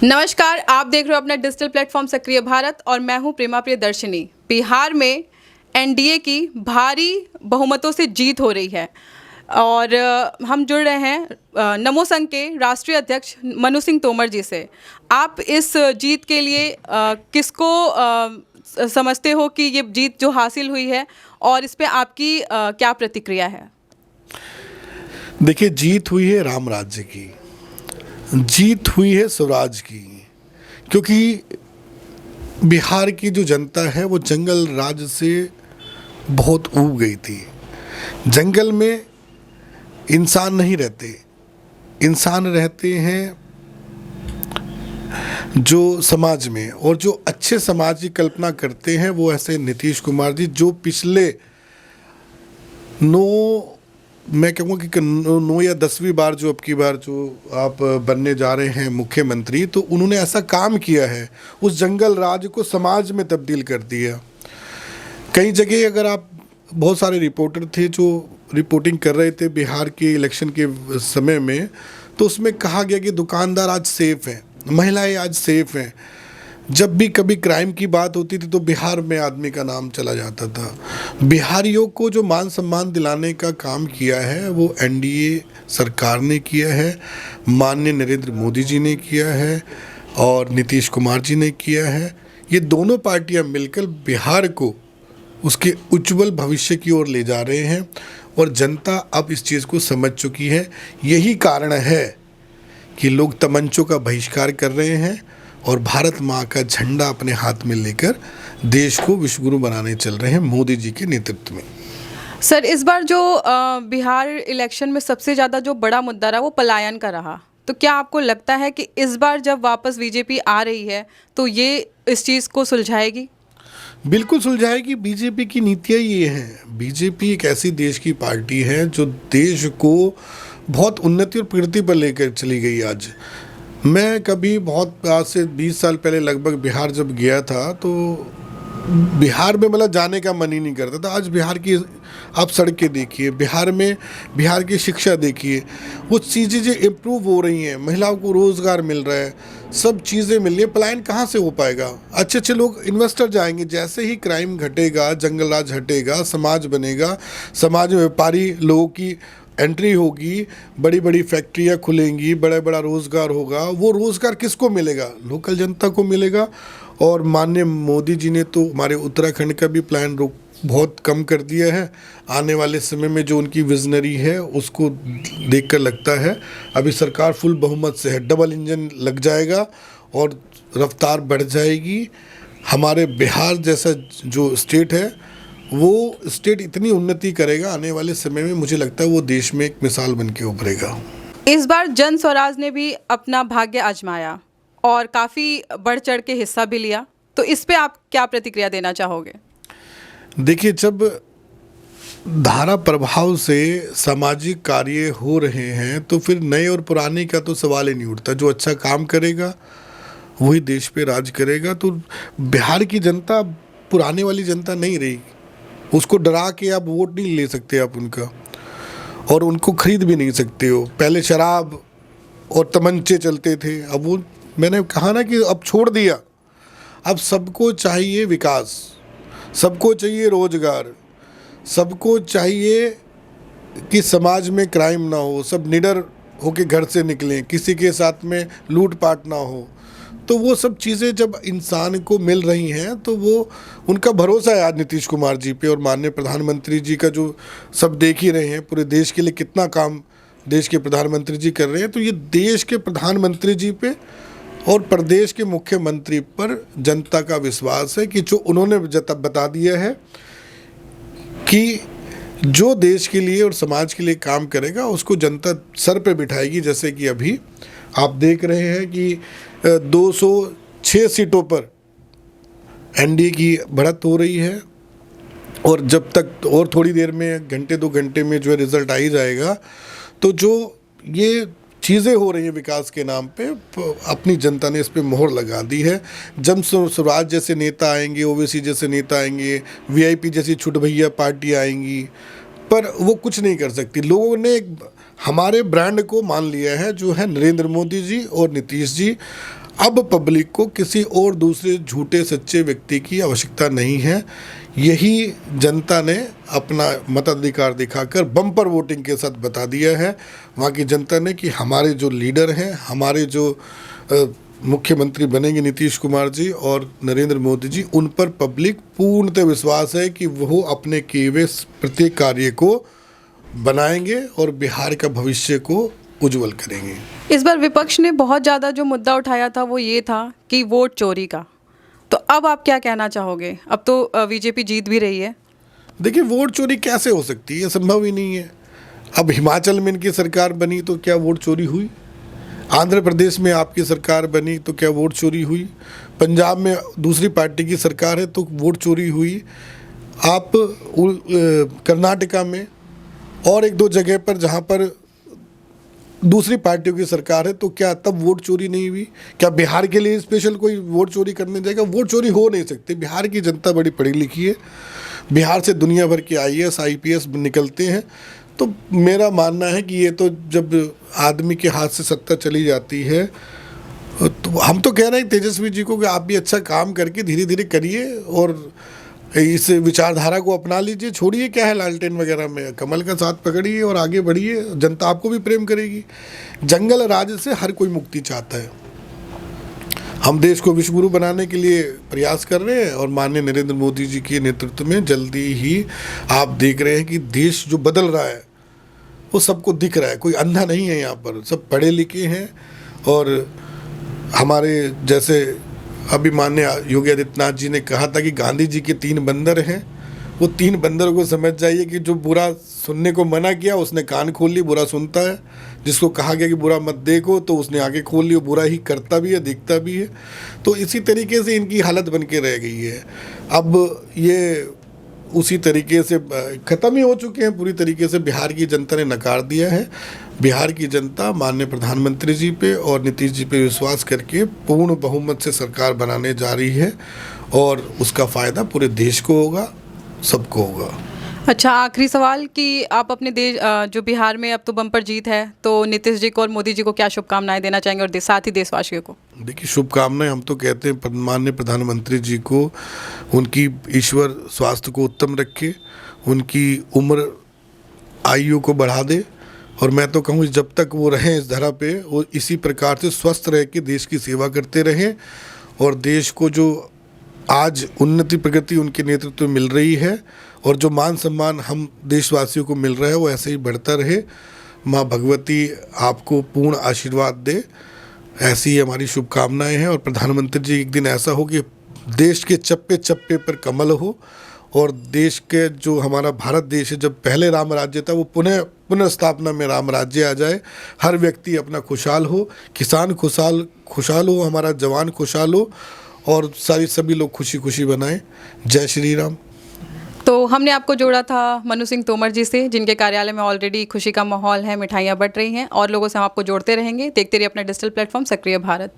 नमस्कार, आप देख रहे हो अपना डिजिटल प्लेटफॉर्म सक्रिय भारत और मैं हूं प्रेमा प्रियदर्शनी। बिहार में एनडीए की भारी बहुमतों से जीत हो रही है और हम जुड़ रहे हैं नमो संघ के राष्ट्रीय अध्यक्ष मनु सिंह तोमर जी से। आप इस जीत के लिए किसको समझते हो कि ये जीत जो हासिल हुई है और इस पे आपकी क्या प्रतिक्रिया है? देखिए, जीत हुई है राम राज्य की, जीत हुई है स्वराज की, क्योंकि बिहार की जो जनता है वो जंगल राज से बहुत ऊब गई थी। जंगल में इंसान नहीं रहते, इंसान रहते हैं जो समाज में, और जो अच्छे समाज की कल्पना करते हैं वो ऐसे नीतीश कुमार जी, जो पिछले मैं कहूँगा कि 9 या 10वीं बार जो अब की बार जो आप बनने जा रहे हैं मुख्यमंत्री, तो उन्होंने ऐसा काम किया है, उस जंगल राज को समाज में तब्दील कर दिया। कई जगह अगर आप, बहुत सारे रिपोर्टर थे जो रिपोर्टिंग कर रहे थे बिहार के इलेक्शन के समय में, तो उसमें कहा गया कि दुकानदार आज सेफ हैं, महिलाएं आज सेफ हैं। जब भी कभी क्राइम की बात होती थी तो बिहार में आदमी का नाम चला जाता था। बिहारियों को जो मान सम्मान दिलाने का काम किया है वो एनडीए सरकार ने किया है, माननीय नरेंद्र मोदी जी ने किया है और नीतीश कुमार जी ने किया है। ये दोनों पार्टियां मिलकर बिहार को उसके उज्जवल भविष्य की ओर ले जा रहे हैं और जनता अब इस चीज़ को समझ चुकी है। यही कारण है कि लोग तमंचों का बहिष्कार कर रहे हैं और भारत माँ का झंडा अपने हाथ में लेकर देश को विश्वगुरु बनाने चल रहे हैं मोदी जी के नेतृत्व में। सर, इस बार जो बिहार इलेक्शन में सबसे ज़्यादा जो बड़ा मुद्दा रहा वो पलायन का रहा, तो क्या आपको लगता है कि इस बार जब वापस बीजेपी आ रही है तो ये इस चीज़ को सुलझाएगी? बिल्कुल सुलझाएगी। बीजेपी की नीतियाँ ये हैं। बीजेपी एक ऐसी देश की पार्टी है जो देश को बहुत उन्नति और प्रगति पर लेकर चली गई। आज मैं कभी बहुत आज से 20 साल पहले लगभग बिहार जब गया था तो बिहार में मतलब जाने का मन ही नहीं करता था। आज बिहार की आप सड़कें देखिए, बिहार में बिहार की शिक्षा देखिए, वो चीज़ें जो इम्प्रूव हो रही हैं, महिलाओं को रोज़गार मिल रहा है, सब चीज़ें मिल रही है। पलायन कहाँ से हो पाएगा? अच्छे अच्छे लोग, इन्वेस्टर जाएंगे। जैसे ही क्राइम घटेगा, जंगल राज हटेगा, समाज बनेगा, समाज में व्यापारी लोगों की एंट्री होगी, बड़ी बड़ी फैक्ट्रियाँ खुलेंगी, बड़ा बड़ा रोज़गार होगा। वो रोज़गार किसको मिलेगा? लोकल जनता को मिलेगा। और माननीय मोदी जी ने तो हमारे उत्तराखंड का भी प्लान बहुत कम कर दिया है। आने वाले समय में जो उनकी विजनरी है उसको देखकर लगता है अभी सरकार फुल बहुमत से है, डबल इंजन लग जाएगा और रफ्तार बढ़ जाएगी। हमारे बिहार जैसा जो स्टेट है वो स्टेट इतनी उन्नति करेगा आने वाले समय में, मुझे लगता है वो देश में एक मिसाल बन के उभरेगा। इस बार जन स्वराज ने भी अपना भाग्य आजमाया और काफ़ी बढ़ चढ़ के हिस्सा भी लिया, तो इस पे आप क्या प्रतिक्रिया देना चाहोगे? देखिए, जब धारा प्रभाव से सामाजिक कार्य हो रहे हैं तो फिर नए और पुराने का तो सवाल ही नहीं उठता। जो अच्छा काम करेगा वही देश पे राज करेगा। तो बिहार की जनता पुराने वाली जनता नहीं रही। उसको डरा के आप वोट नहीं ले सकते आप उनका, और उनको खरीद भी नहीं सकते हो। पहले शराब और तमंचे चलते थे, अब वो मैंने कहा ना कि अब छोड़ दिया। अब सबको चाहिए विकास, सबको चाहिए रोजगार, सबको चाहिए कि समाज में क्राइम ना हो, सब निडर होके घर से निकलें, किसी के साथ में लूटपाट ना हो। तो वो सब चीज़ें जब इंसान को मिल रही हैं तो वो उनका भरोसा है आज नीतीश कुमार जी पे, और माननीय प्रधानमंत्री जी का जो सब देख ही रहे हैं, पूरे देश के लिए कितना काम देश के प्रधानमंत्री जी कर रहे हैं। तो ये देश के प्रधानमंत्री जी पे और प्रदेश के मुख्यमंत्री पर जनता का विश्वास है कि जो उन्होंने बता दिया है कि जो देश के लिए और समाज के लिए काम करेगा उसको जनता सर पे बिठाएगी। जैसे कि अभी आप देख रहे हैं कि 206 सीटों पर एनडीए की बढ़त हो रही है, और जब तक और थोड़ी देर में, घंटे 2 घंटे में जो है रिज़ल्ट आ ही जाएगा। तो जो ये चीज़ें हो रही हैं विकास के नाम पे, अपनी जनता ने इस पे मोहर लगा दी है। जब स्वराज जैसे नेता आएंगे, ओवैसी जैसे नेता आएंगे, वीआईपी जैसी छुट भैया पार्टी आएंगी, पर वो कुछ नहीं कर सकती। लोगों ने हमारे ब्रांड को मान लिया है, जो है नरेंद्र मोदी जी और नीतीश जी। अब पब्लिक को किसी और दूसरे झूठे सच्चे व्यक्ति की आवश्यकता नहीं है। यही जनता ने अपना मताधिकार दिखाकर बम्पर वोटिंग के साथ बता दिया है वहाँ की जनता ने कि हमारे जो लीडर हैं, हमारे जो मुख्यमंत्री बनेंगे नीतीश कुमार जी और नरेंद्र मोदी जी, उन पर पब्लिक पूर्णतः विश्वास है कि वो अपने किए हुए प्रत्येक कार्य को बनाएंगे और बिहार का भविष्य को उज्जवल करेंगे। इस बार विपक्ष ने बहुत ज़्यादा जो मुद्दा उठाया था वो ये था कि वोट चोरी का, तो अब आप क्या कहना चाहोगे? अब तो बीजेपी जीत भी रही है। देखिए, वोट चोरी कैसे हो सकती है? संभव ही नहीं है। अब हिमाचल में इनकी सरकार बनी तो क्या वोट चोरी हुई? आंध्र प्रदेश में आपकी सरकार बनी तो क्या वोट चोरी हुई? पंजाब में दूसरी पार्टी की सरकार है तो वोट चोरी हुई? आप कर्नाटका में और एक दो जगह पर जहाँ पर दूसरी पार्टियों की सरकार है तो क्या तब वोट चोरी नहीं हुई? क्या बिहार के लिए स्पेशल कोई वोट चोरी करने जाएगा? वोट चोरी हो नहीं सकती। बिहार की जनता बड़ी पढ़ी लिखी है। बिहार से दुनिया भर के IAS IPS निकलते हैं। तो मेरा मानना है कि ये तो जब आदमी के हाथ से सत्ता चली जाती है तो हम तो कह रहे हैं तेजस्वी जी को कि आप भी अच्छा काम करके धीरे धीरे करिए और इस विचारधारा को अपना लीजिए। छोड़िए क्या है लालटेन वगैरह में, कमल का साथ पकड़िए और आगे बढ़िए। जनता आपको भी प्रेम करेगी। जंगल राज से हर कोई मुक्ति चाहता है। हम देश को विश्वगुरु बनाने के लिए प्रयास कर रहे हैं और माननीय नरेंद्र मोदी जी के नेतृत्व में जल्दी ही आप देख रहे हैं कि देश जो बदल रहा है वो सबको दिख रहा है। कोई अंधा नहीं है यहाँ पर, सब पढ़े लिखे हैं। और हमारे जैसे अभी माननीय योगी आदित्यनाथ जी ने कहा था कि गांधी जी के 3 बंदर हैं। वो 3 बंदरों को समझ जाइए कि जो बुरा सुनने को मना किया उसने कान खोल लिए, बुरा सुनता है। जिसको कहा गया कि बुरा मत देखो तो उसने आंखें खोल ली, बुरा ही करता भी है, दिखता भी है। तो इसी तरीके से इनकी हालत बन के रह गई है। अब ये उसी तरीके से ख़त्म ही हो चुके हैं पूरी तरीके से। बिहार की जनता ने नकार दिया है। बिहार की जनता माननीय प्रधानमंत्री जी पे और नीतीश जी पे विश्वास करके पूर्ण बहुमत से सरकार बनाने जा रही है और उसका फ़ायदा पूरे देश को होगा, सबको होगा। अच्छा, आखिरी सवाल कि आप अपने देश जो बिहार में अब तो बम्पर जीत है, तो नीतीश जी को और मोदी जी को क्या शुभकामनाएं देना चाहेंगे और साथ ही देशवासियों को? देखिए, शुभकामनाएं हम तो कहते हैं माननीय प्रधानमंत्री जी को, उनकी ईश्वर स्वास्थ्य को उत्तम रखे, उनकी उम्र आयु को बढ़ा दे। और मैं तो कहूँ जब तक वो रहें इस धरा पे, वो इसी प्रकार से स्वस्थ रह के देश की सेवा करते रहें और देश को जो आज उन्नति प्रगति उनके नेतृत्व में मिल रही है और जो मान सम्मान हम देशवासियों को मिल रहा है वो ऐसे ही बढ़ता रहे। माँ भगवती आपको पूर्ण आशीर्वाद दे, ऐसी हमारी शुभकामनाएं हैं। और प्रधानमंत्री जी एक दिन ऐसा हो कि देश के चप्पे चप्पे पर कमल हो और देश के जो हमारा भारत देश है, जब पहले राम राज्य था वो पुनर्स्थापना में राम राज्य आ जाए। हर व्यक्ति अपना खुशहाल हो, किसान खुशहाल हो, हमारा जवान खुशहाल हो और सभी लोग खुशी खुशी बनाएं। जय श्री राम। तो हमने आपको जोड़ा था मनु सिंह तोमर जी से, जिनके कार्यालय में ऑलरेडी खुशी का माहौल है, मिठाइयाँ बंट रही हैं और लोगों से हम आपको जोड़ते रहेंगे। देखते रहिए अपना डिजिटल प्लेटफॉर्म सक्रिय भारत।